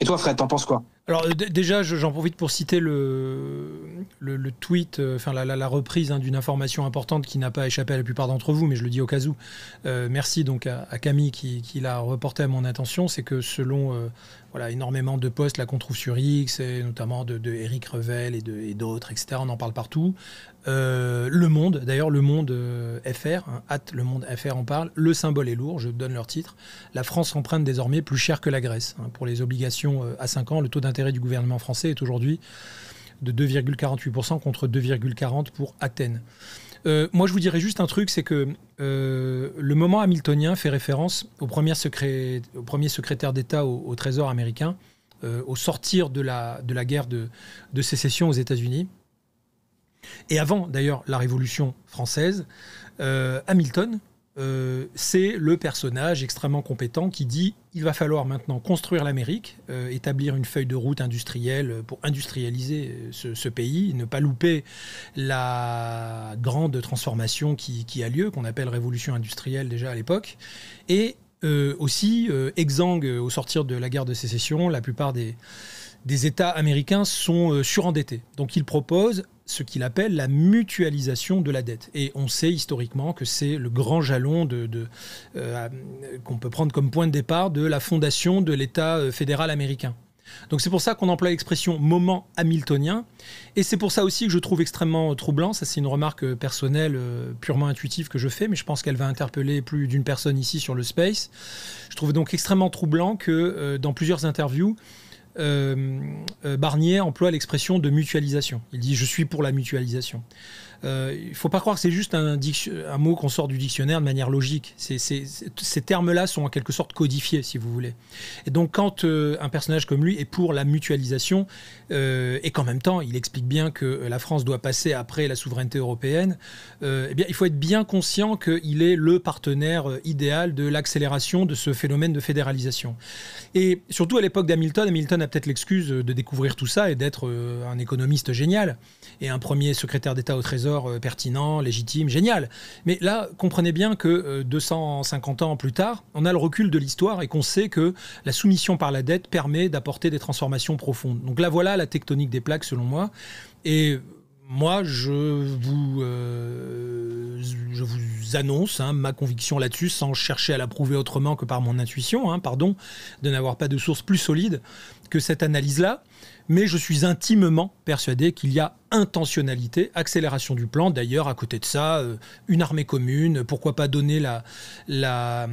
Et toi, Fred, t'en penses quoi? Alors déjà, j'en profite pour citer le tweet, enfin la reprise d'une information importante qui n'a pas échappé à la plupart d'entre vous, mais je le dis au cas où. Merci donc à Camille qui l'a reporté à mon attention. C'est que selon voilà, énormément de posts là qu'on trouve sur X, et notamment de Éric Revel et d'autres, etc. On en parle partout. Le Monde, d'ailleurs, Le Monde FR, Le Monde FR en parle. Le symbole est lourd, je donne leur titre. La France emprunte désormais plus cher que la Grèce. Pour les obligations à 5 ans, le taux d'intérêt du gouvernement français est aujourd'hui de 2,48% contre 2,40% pour Athènes. Moi, je vous dirais juste un truc, c'est que le moment hamiltonien fait référence au premier secrétaire d'État au Trésor américain, au sortir de la guerre de sécession aux États-Unis. Et avant, d'ailleurs, la Révolution française, Hamilton, c'est le personnage extrêmement compétent qui dit « il va falloir maintenant construire l'Amérique, établir une feuille de route industrielle pour industrialiser ce pays, ne pas louper la grande transformation qui a lieu, qu'on appelle révolution industrielle déjà à l'époque, et aussi, exsangue au sortir de la guerre de sécession, la plupart des États américains sont surendettés. Donc il propose ce qu'il appelle la mutualisation de la dette. Et on sait historiquement que c'est le grand jalon qu'on peut prendre comme point de départ de la fondation de l'État fédéral américain. Donc c'est pour ça qu'on emploie l'expression moment hamiltonien. Et c'est pour ça aussi que je trouve extrêmement troublant, ça c'est une remarque personnelle, purement intuitive que je fais, mais je pense qu'elle va interpeller plus d'une personne ici sur le Space. Je trouve donc extrêmement troublant que dans plusieurs interviews, Barnier emploie l'expression de mutualisation. Il dit « je suis pour la mutualisation ». Il ne faut pas croire que c'est juste un mot qu'on sort du dictionnaire de manière logique. Ces termes-là sont en quelque sorte codifiés, si vous voulez. Et donc, quand un personnage comme lui est pour la mutualisation, et qu'en même temps, il explique bien que la France doit passer après la souveraineté européenne, eh bien, il faut être bien conscient qu'il est le partenaire idéal de l'accélération de ce phénomène de fédéralisation. Et surtout, à l'époque d'Hamilton, Hamilton a peut-être l'excuse de découvrir tout ça et d'être un économiste génial et un premier secrétaire d'État au Trésor pertinent, légitime, génial. Mais là, comprenez bien que 250 ans plus tard, on a le recul de l'histoire et qu'on sait que la soumission par la dette permet d'apporter des transformations profondes. Donc là, voilà la tectonique des plaques, selon moi. Et moi, je vous annonce ma conviction là-dessus, sans chercher à la prouver autrement que par mon intuition, pardon, de n'avoir pas de source plus solide que cette analyse-là. Mais je suis intimement persuadé qu'il y a intentionnalité, accélération du plan. D'ailleurs, à côté de ça, une armée commune, pourquoi pas donner la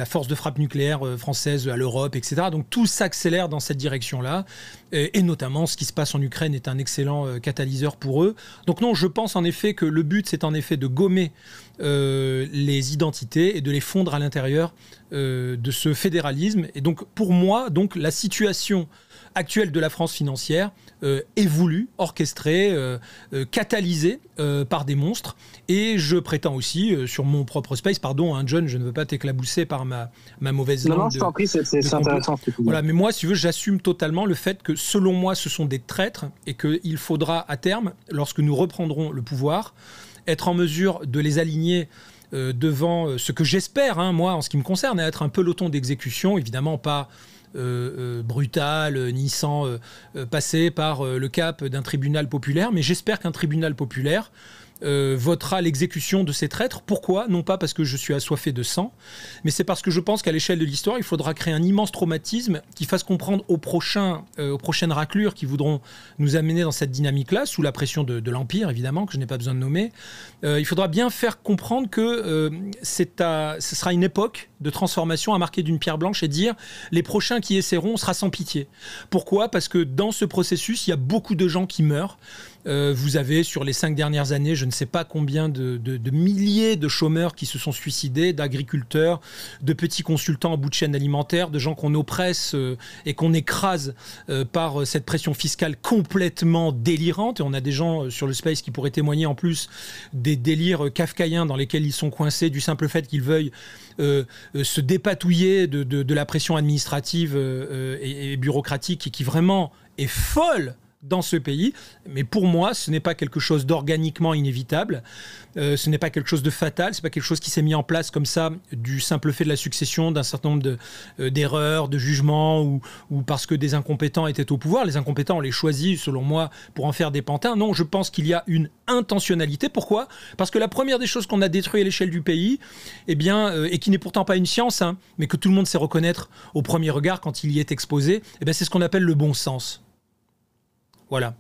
force de frappe nucléaire française à l'Europe, etc. Donc tout s'accélère dans cette direction-là. Et notamment, ce qui se passe en Ukraine est un excellent catalyseur pour eux. Donc non, je pense en effet que le but, c'est en effet de gommer les identités et de les fondre à l'intérieur de ce fédéralisme. Et donc, pour moi, donc, la situation actuelle de la France financière est voulue, orchestrée, catalysée par des monstres. Et je prétends aussi, sur mon propre space, pardon, John, je ne veux pas t'éclabousser par ma mauvaise langue. Non, je t'en prie, c'est intéressant. Voilà, mais moi, si tu veux, j'assume totalement le fait que, selon moi, ce sont des traîtres et qu'il faudra, à terme, lorsque nous reprendrons le pouvoir, être en mesure de les aligner devant ce que j'espère, moi, en ce qui me concerne, être un peloton d'exécution, évidemment pas brutal, ni sans passer par le cap d'un tribunal populaire, mais j'espère qu'un tribunal populaire votera l'exécution de ces traîtres. Pourquoi? Non pas parce que je suis assoiffé de sang, mais c'est parce que je pense qu'à l'échelle de l'histoire, il faudra créer un immense traumatisme qui fasse comprendre aux prochaines raclures qui voudront nous amener dans cette dynamique-là, sous la pression de l'Empire, évidemment, que je n'ai pas besoin de nommer. Il faudra bien faire comprendre que ce sera une époque de transformation à marquer d'une pierre blanche et dire les prochains qui essaieront, on sera sans pitié. Pourquoi? Parce que dans ce processus, il y a beaucoup de gens qui meurent. Vous avez, sur les 5 dernières années, je ne sais pas combien de milliers de chômeurs qui se sont suicidés, d'agriculteurs, de petits consultants en bout de chaîne alimentaire, de gens qu'on oppresse et qu'on écrase par cette pression fiscale complètement délirante. Et on a des gens sur le Space qui pourraient témoigner en plus des délires kafkaïens dans lesquels ils sont coincés du simple fait qu'ils veuillent se dépatouiller de la pression administrative et bureaucratique qui vraiment est folle dans ce pays. Mais pour moi, ce n'est pas quelque chose d'organiquement inévitable. Ce n'est pas quelque chose de fatal. Ce n'est pas quelque chose qui s'est mis en place comme ça du simple fait de la succession d'un certain nombre d'erreurs, de jugements ou parce que des incompétents étaient au pouvoir. Les incompétents, on les choisit, selon moi, pour en faire des pantins. Non, je pense qu'il y a une intentionnalité. Pourquoi ? Parce que la première des choses qu'on a détruit à l'échelle du pays, eh bien, et qui n'est pourtant pas une science, hein, mais que tout le monde sait reconnaître au premier regard quand il y est exposé, eh bien, c'est ce qu'on appelle le bon sens. Voilà.